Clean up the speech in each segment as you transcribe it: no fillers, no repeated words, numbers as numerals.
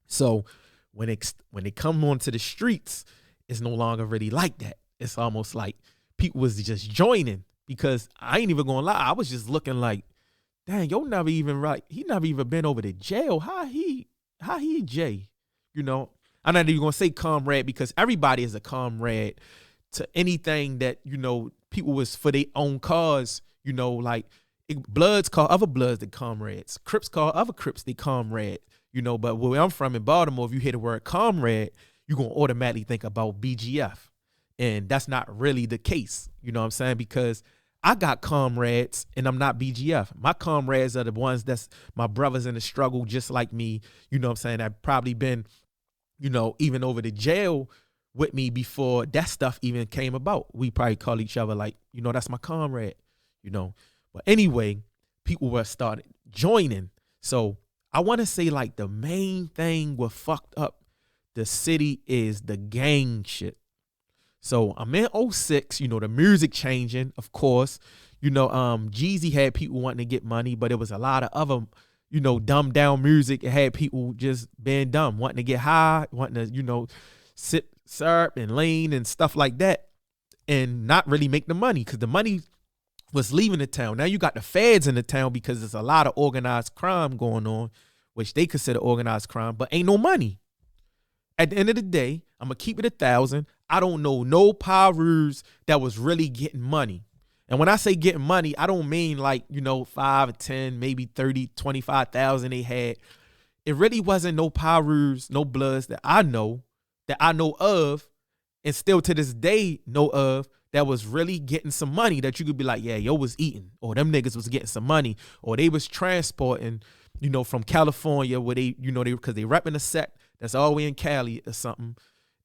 So when they come onto the streets, it's no longer really like that. It's almost like people was just joining, because I ain't even gonna lie, I was just looking like, dang, yo, never even right. He never even been over to jail. How he Jay? You know, I'm not even gonna say comrade, because everybody is a comrade to anything that, you know, people was for their own cause. You know, like Bloods call other Bloods their comrades. Crips call other Crips their comrade. You know, but where I'm from in Baltimore, if you hear the word comrade, you're gonna automatically think about BGF. And that's not really the case. You know what I'm saying? Because I got comrades and I'm not BGF. My comrades are the ones that's my brothers in the struggle, just like me. You know what I'm saying? I've probably been, you know, even over to jail with me before that stuff even came about. We probably call each other like, you know, that's my comrade, you know. But anyway, people were started joining. So I want to say, like, the main thing what fucked up the city is the gang shit. So I'm in 06, you know, the music changing, of course. You know, Jeezy had people wanting to get money, but it was a lot of other, you know, dumbed down music. It had people just being dumb, wanting to get high, wanting to, you know, sip syrup and lean and stuff like that, and not really make the money, because the money was leaving the town. Now you got the feds in the town because there's a lot of organized crime going on, which they consider organized crime, but ain't no money. At the end of the day, I'm going to keep it 1,000. I don't know no Pirus that was really getting money. And when I say getting money, I don't mean like, you know, 5 or 10, maybe 30, 25,000 they had. It really wasn't no Pirus, no Bloods that I know of, and still to this day know of, that was really getting some money that you could be like, yeah, yo was eating, or them niggas was getting some money, or they was transporting, you know, from California, where they, you know, because they repping a set that's all the way in Cali or something.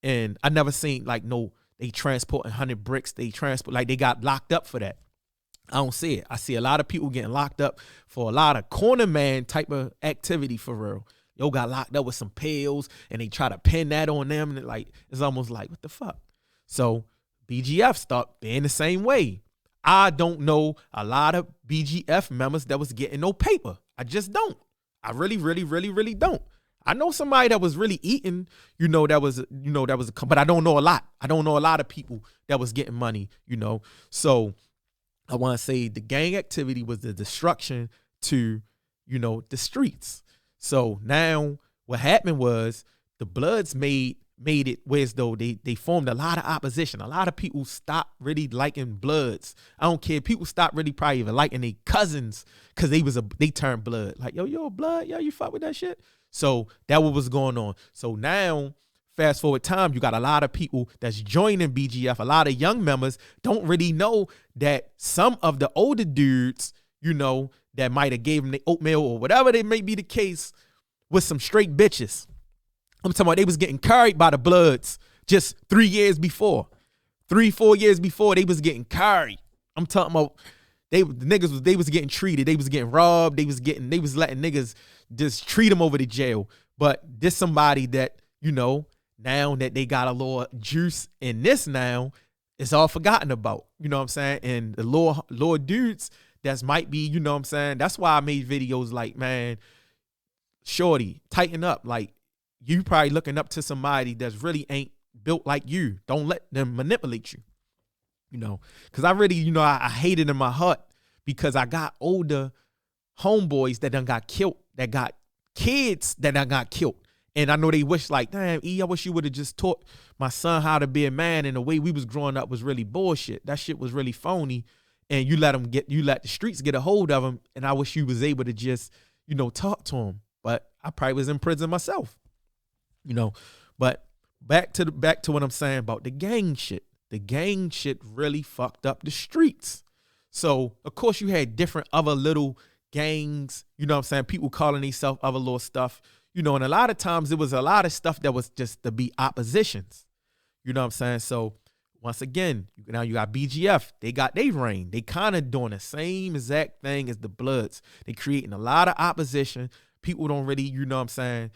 And I never seen like, no, they transporting 100 bricks. They transport, like they got locked up for that. I don't see it. I see a lot of people getting locked up for a lot of corner man type of activity, for real. Yo got locked up with some pills and they try to pin that on them. And it's almost like, what the fuck? So BGF start being the same way. I don't know a lot of BGF members that was getting no paper. I just don't. I really, really, really, really don't. I know somebody that was really eating, but I don't know a lot. I don't know a lot of people that was getting money, you know. So I want to say the gang activity was the destruction to, you know, the streets. So now what happened was the Bloods made it whereas though they formed a lot of opposition. A lot of people stopped really liking Bloods. I don't care. People stopped really probably even liking their cousins because they turned Blood. Like, yo, a Blood, yo, you fuck with that shit? So that what was going on. So now, fast forward time, you got a lot of people that's joining BGF. A lot of young members don't really know that some of the older dudes, you know, that might have gave them the oatmeal or whatever they may be the case, with some straight bitches. I'm talking about they was getting carried by the Bloods just 3 years before. 3-4 years before, they was getting carried. I'm talking about they was getting treated. They was getting robbed. They was letting niggas just treat them over to jail. But this somebody that, you know, now that they got a little juice in this now, it's all forgotten about. You know what I'm saying? And the lower dudes that might be, you know what I'm saying? That's why I made videos like, man, shorty, tighten up. Like, you probably looking up to somebody that's really ain't built like you. Don't let them manipulate you. You know, because I really, you know, I hate it in my heart because I got older homeboys that done got killed, that got kids that done got killed. And I know they wish like, damn, I wish you would have just taught my son how to be a man. And the way we was growing up was really bullshit. That shit was really phony. And you let the streets get a hold of him. And I wish you was able to just, you know, talk to him. But I probably was in prison myself, you know. But back to what I'm saying about the gang shit. The gang shit really fucked up the streets. So, of course, you had different other little gangs, you know what I'm saying? People calling themselves other little stuff, you know, and a lot of times it was a lot of stuff that was just to be oppositions. You know what I'm saying? So, once again, now you got BGF. They got their reign. They kind of doing the same exact thing as the Bloods. They creating a lot of opposition. People don't really, you know what I'm saying,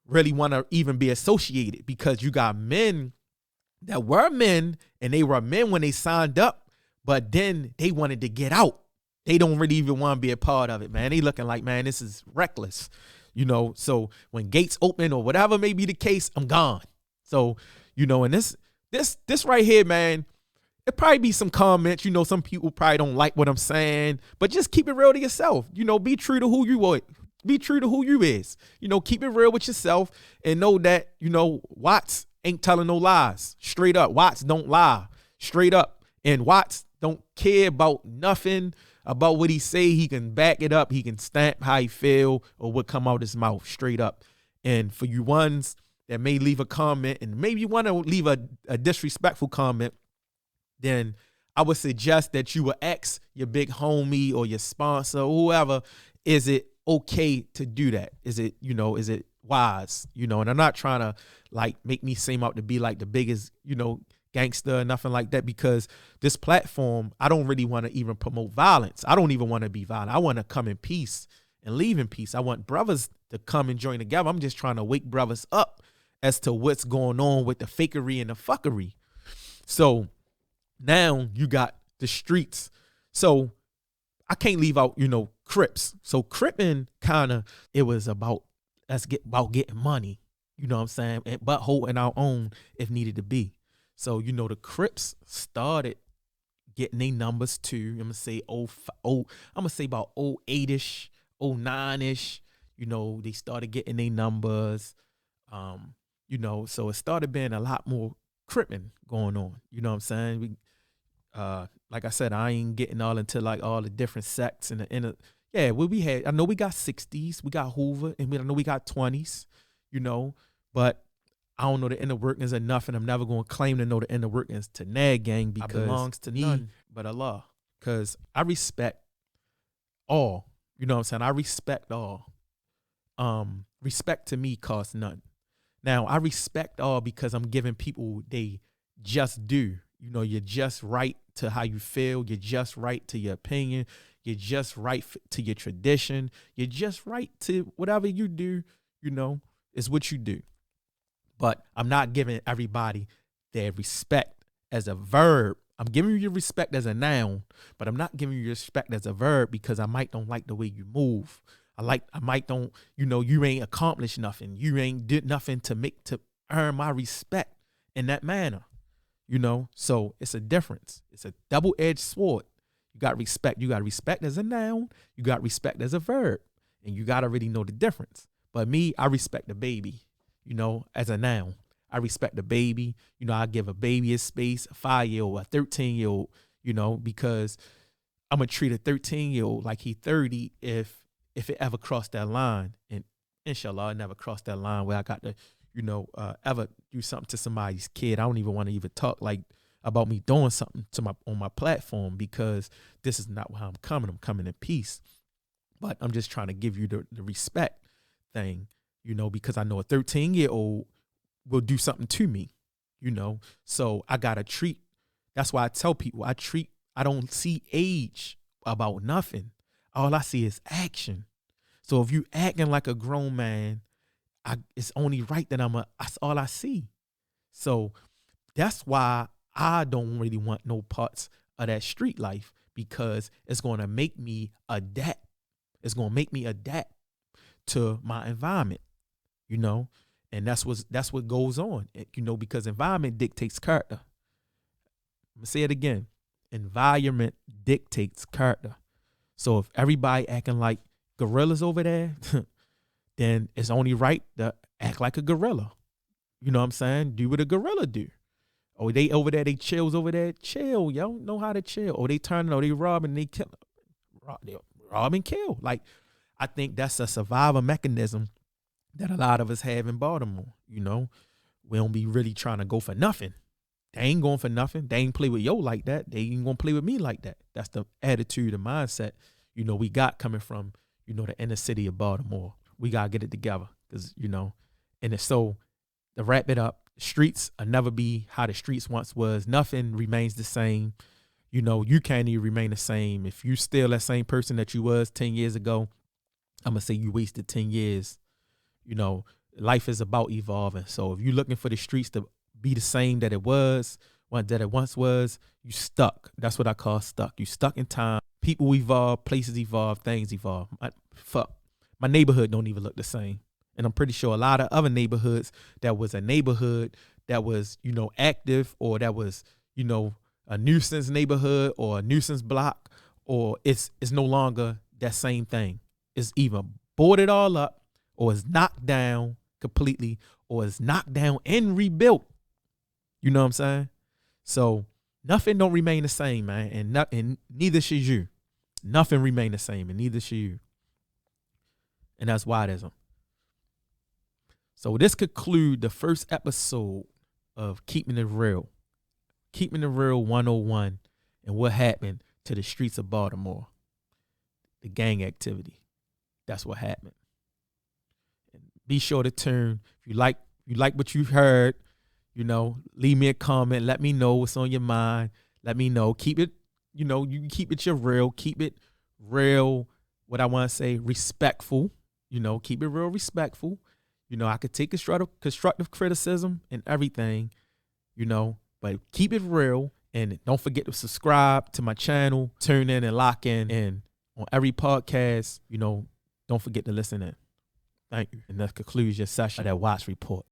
really want to even be associated because you got men that were men and they were men when they signed up, but then they wanted to get out. They don't really even want to be a part of it, man. They looking like, man, this is reckless. you know. So when gates open or whatever may be the case, I'm gone. So, you know, and this right here, man, it probably be some comments, you know, some people probably don't like what I'm saying, but just keep it real to yourself. You know, be true to who you are. Be true to who you is. You know, keep it real with yourself and know that, you know, Watts ain't telling no lies. Straight up. Watts don't lie. Straight up. And Watts don't care about nothing about what he say. He can back it up. He can stamp how he feel or what come out his mouth. Straight up. And for you ones that may leave a comment and maybe you want to leave a disrespectful comment, then I would suggest that you will ask your big homie or your sponsor or whoever, is it okay to do that? Is it, you know, is it wise? You know, and I'm not trying to like make me seem out to be like the biggest, you know, gangster or nothing like that, because this platform, I don't really want to even promote violence. I don't even want to be violent. I want to come in peace and leave in peace. I want brothers to come and join together. I'm just trying to wake brothers up as to what's going on with the fakery and the fuckery. So now you got the streets. So I can't leave out, you know, Crips. So Crippin' kind of, it was about getting money, you know what I'm saying? But holding our own if needed to be. So, you know, the Crips started getting their numbers too. I'm gonna say about 08-ish, 09-ish. You know, they started getting their numbers. You know, so it started being a lot more Crippin' going on. You know what I'm saying? Like I said, I ain't getting all into like all the different sects and yeah, what we had. I know we got 60s, we got Hoover, and I know we got 20s, you know, but I don't know the inner workings enough, and I'm never going to claim to know the inner workings to Nag Gang because I belongs to none but Allah. Because I respect all, you know what I'm saying? I respect all. Respect to me costs none. Now, I respect all because I'm giving people they just do. You know, you're just right to how you feel. You're just right to your opinion. You're just right to your tradition. You're just right to whatever you do, you know, is what you do. But I'm not giving everybody their respect as a verb. I'm giving you your respect as a noun, but I'm not giving you respect as a verb because I might don't like the way you move. I might don't, you know, you ain't accomplished nothing. You ain't did nothing to earn my respect in that manner. You know, so it's a difference. It's a double-edged sword. You got respect. You got respect as a noun. You got respect as a verb. And you got to really know the difference. But me, I respect the baby, you know, as a noun. I respect the baby. You know, I give a baby a space, a 5-year-old, a 13-year-old, you know, because I'm going to treat a 13-year-old like he 30 if it ever crossed that line. And inshallah, I never crossed that line where I got to, you know, ever do something to somebody's kid. I don't even want to even talk like about me doing something to on my platform because this is not how I'm coming. I'm coming in peace. But I'm just trying to give you the respect thing, you know, because I know a 13-year-old will do something to me, you know. So I got to treat. That's why I tell people I don't see age about nothing. All I see is action. So if you acting like a grown man, it's only right that that's all I see. So that's why I don't really want no parts of that street life because it's going to make me adapt. It's going to make me adapt to my environment, you know, and that's what goes on, you know, because environment dictates character. I'm going to say it again. Environment dictates character. So if everybody acting like gorillas over there, then it's only right to act like a gorilla. You know what I'm saying? Do what a gorilla do. Oh, they over there, they chills over there. Chill, yo. Know how to chill. Oh, they turning, they robbing, they kill. They rob and kill. Like, I think that's a survival mechanism that a lot of us have in Baltimore. You know, we don't be really trying to go for nothing. They ain't going for nothing. They ain't play with yo like that. They ain't gonna play with me like that. That's the attitude, the mindset, you know, we got coming from, you know, the inner city of Baltimore. We gotta get it together because, you know, and it's so to wrap it up, streets will never be how the streets once was. Nothing remains the same. You know, you can't even remain the same. If you still that same person that you was 10 years ago, I'm going to say you wasted 10 years. You know, life is about evolving. So if you're looking for the streets to be the same that it once was, you stuck. That's what I call stuck. You stuck in time. People evolve, places evolve, things evolve. Fuck. My neighborhood don't even look the same. And I'm pretty sure a lot of other neighborhoods that was a neighborhood that was, active, or that was, a nuisance neighborhood or a nuisance block, or it's no longer that same thing. It's either boarded all up, or it's knocked down completely, or it's knocked down and rebuilt. You know what I'm saying? So nothing don't remain the same, man. And neither should you. Nothing remain the same, and neither should you. And that's WATTISM. So this concludes the first episode of Keeping It Real. Keeping It Real 101, and what happened to the streets of Baltimore. The gang activity. That's what happened. And be sure to tune. If you like what you heard, leave me a comment. Let me know what's on your mind. Let me know. Keep it, you keep it real. Keep it real, what I want to say, respectful. Keep it real respectful. I could take constructive criticism and everything, but keep it real. And don't forget to subscribe to my channel. Tune in and lock in. And on every podcast, don't forget to listen in. Thank you. And that concludes your session of that Watch Report.